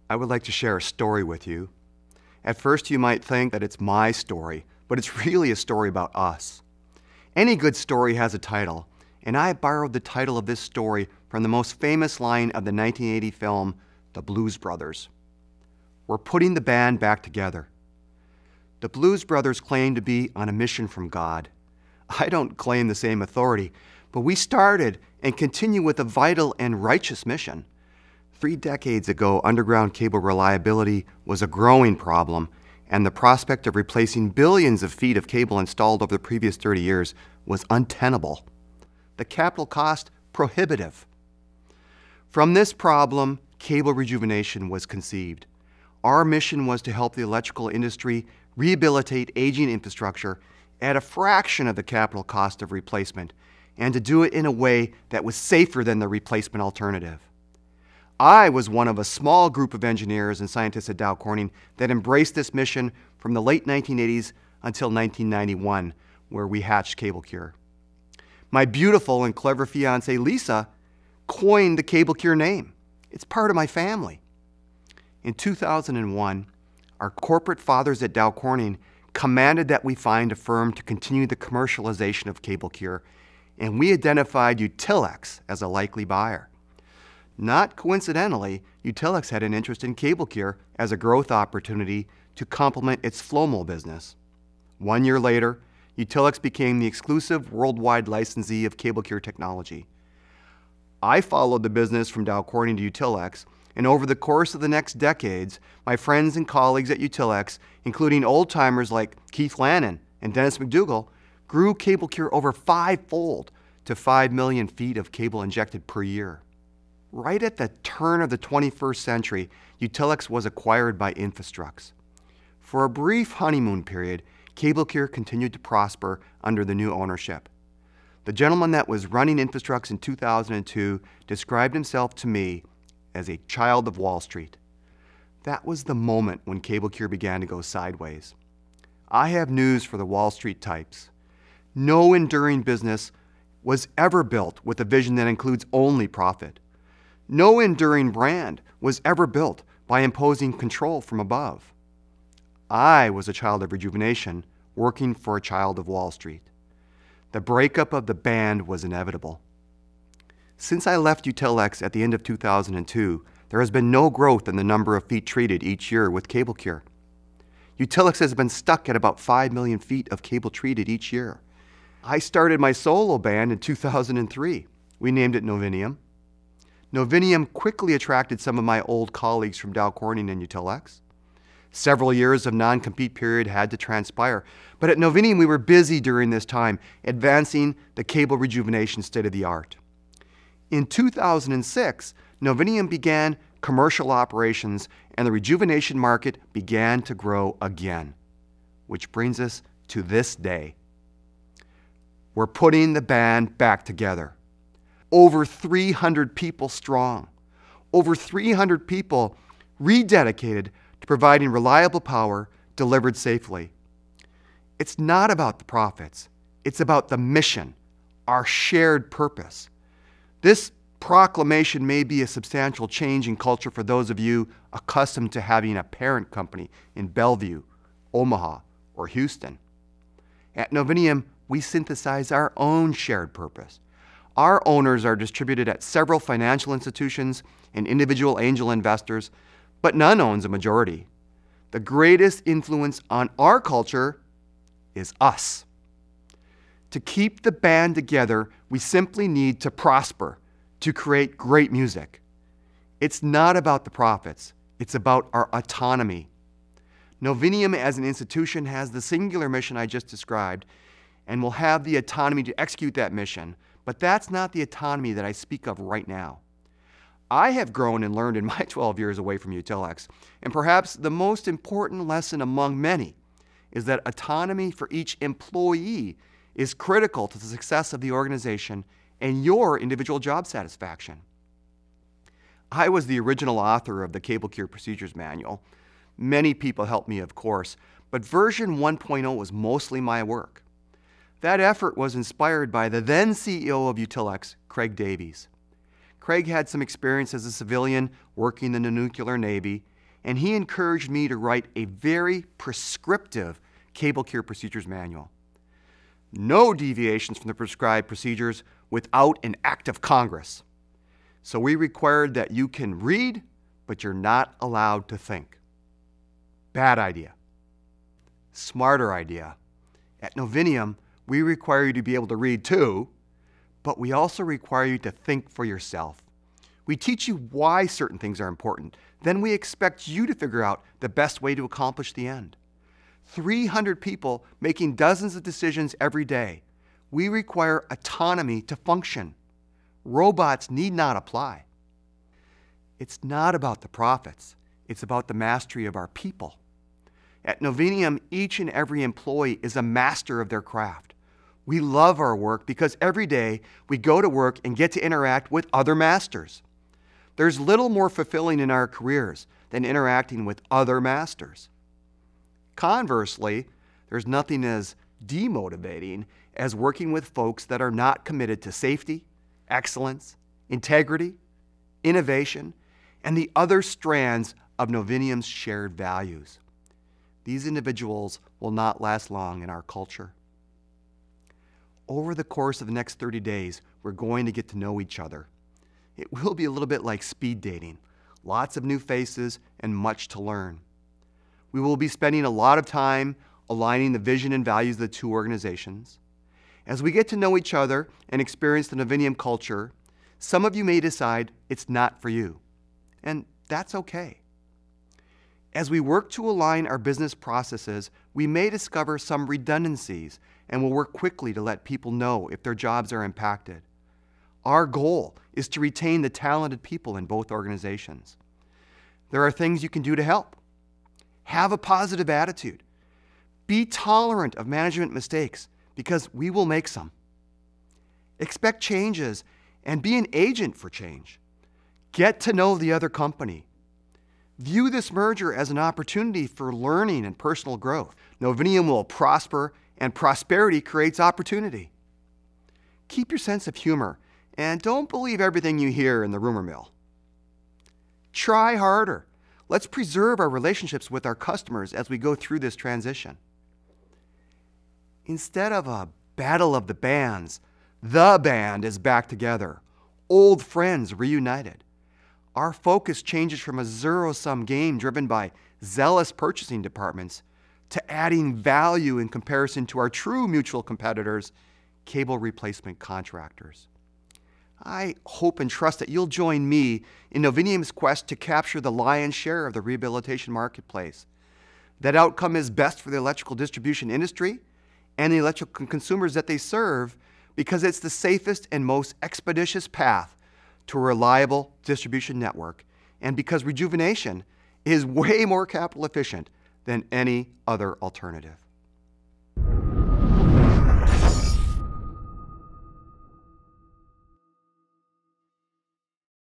I would like to share a story with you. At first you might think that it's my story, but it's really a story about us. Any good story has a title, and I borrowed the title of this story from the most famous line of the 1980 film, The Blues Brothers. We're putting the band back together. The Blues Brothers claim to be on a mission from God. I don't claim the same authority, but we started and continue with a vital and righteous mission. 3 decades ago, underground cable reliability was a growing problem, and the prospect of replacing billions of feet of cable installed over the previous 30 years was untenable. The capital cost prohibitive. From this problem, cable rejuvenation was conceived. Our mission was to help the electrical industry rehabilitate aging infrastructure at a fraction of the capital cost of replacement, and to do it in a way that was safer than the replacement alternative. I was one of a small group of engineers and scientists at Dow Corning that embraced this mission from the late 1980s until 1991, where we hatched CableCure. My beautiful and clever fiancée, Lisa, coined the CableCure name. It's part of my family. In 2001, our corporate fathers at Dow Corning commanded that we find a firm to continue the commercialization of CableCure, and we identified UtilX as a likely buyer. Not coincidentally, UtilX had an interest in CableCure as a growth opportunity to complement its Flomo business. 1 year later, UtilX became the exclusive worldwide licensee of CableCure technology. I followed the business from Dow Corning to UtilX, and over the course of the next decades, my friends and colleagues at UtilX, including old-timers like Keith Lannon and Dennis McDougall, grew CableCure over 5-fold to 5 million feet of cable injected per year. Right at the turn of the 21st century, UtilX was acquired by Infrastructs. For a brief honeymoon period, CableCure continued to prosper under the new ownership. The gentleman that was running Infrastructs in 2002 described himself to me as a child of Wall Street. That was the moment when CableCure began to go sideways. I have news for the Wall Street types. No enduring business was ever built with a vision that includes only profit. No enduring brand was ever built by imposing control from above. I was a child of rejuvenation, working for a child of Wall Street. The breakup of the band was inevitable. Since I left UtilX at the end of 2002, there has been no growth in the number of feet treated each year with CableCure. UtilX has been stuck at about 5 million feet of cable treated each year. I started my solo band in 2003. We named it Novinium. Novinium quickly attracted some of my old colleagues from Dow Corning and UtilX. Several years of non-compete period had to transpire, but at Novinium we were busy during this time advancing the cable rejuvenation state-of-the-art. In 2006, Novinium began commercial operations and the rejuvenation market began to grow again, which brings us to this day. We're putting the band back together. Over 300 people strong. Over 300 people rededicated to providing reliable power delivered safely. It's not about the profits. It's about the mission, our shared purpose. This proclamation may be a substantial change in culture for those of you accustomed to having a parent company in Bellevue, Omaha, or Houston. At Novinium, we synthesize our own shared purpose. Our owners are distributed at several financial institutions and individual angel investors, but none owns a majority. The greatest influence on our culture is us. To keep the band together, we simply need to prosper, to create great music. It's not about the profits, it's about our autonomy. Novinium as an institution has the singular mission I just described and will have the autonomy to execute that mission, but that's not the autonomy that I speak of right now. I have grown and learned in my 12 years away from UtilX, and perhaps the most important lesson among many is that autonomy for each employee is critical to the success of the organization and your individual job satisfaction. I was the original author of the CableCure Procedures Manual. Many people helped me, of course, but version 1.0 was mostly my work. That effort was inspired by the then CEO of UtilX, Craig Davies. Craig had some experience as a civilian working in the nuclear Navy, and he encouraged me to write a very prescriptive cable care procedures manual. No deviations from the prescribed procedures without an act of Congress. So we required that you can read, but you're not allowed to think. Bad idea. Smarter idea. At Novinium, we require you to be able to read too, but we also require you to think for yourself. We teach you why certain things are important. Then we expect you to figure out the best way to accomplish the end. 300 people making dozens of decisions every day. We require autonomy to function. Robots need not apply. It's not about the profits. It's about the mastery of our people. At Novinium, each and every employee is a master of their craft. We love our work because every day we go to work and get to interact with other masters. There's little more fulfilling in our careers than interacting with other masters. Conversely, there's nothing as demotivating as working with folks that are not committed to safety, excellence, integrity, innovation, and the other strands of Novinium's shared values. These individuals will not last long in our culture. Over the course of the next 30 days, we're going to get to know each other. It will be a little bit like speed dating. Lots of new faces and much to learn. We will be spending a lot of time aligning the vision and values of the two organizations. As we get to know each other and experience the Novinium culture, some of you may decide it's not for you, and that's okay. As we work to align our business processes, we may discover some redundancies and will work quickly to let people know if their jobs are impacted. Our goal is to retain the talented people in both organizations. There are things you can do to help. Have a positive attitude. Be tolerant of management mistakes because we will make some. Expect changes and be an agent for change. Get to know the other company. View this merger as an opportunity for learning and personal growth. Novinium will prosper, and prosperity creates opportunity. Keep your sense of humor, and don't believe everything you hear in the rumor mill. Try harder. Let's preserve our relationships with our customers as we go through this transition. Instead of a battle of the bands, the band is back together. Old friends reunited. Our focus changes from a zero-sum game driven by zealous purchasing departments to adding value in comparison to our true mutual competitors, cable replacement contractors. I hope and trust that you'll join me in Novinium's quest to capture the lion's share of the rehabilitation marketplace. That outcome is best for the electrical distribution industry and the electrical consumers that they serve because it's the safest and most expeditious path to a reliable distribution network, and because rejuvenation is way more capital efficient than any other alternative.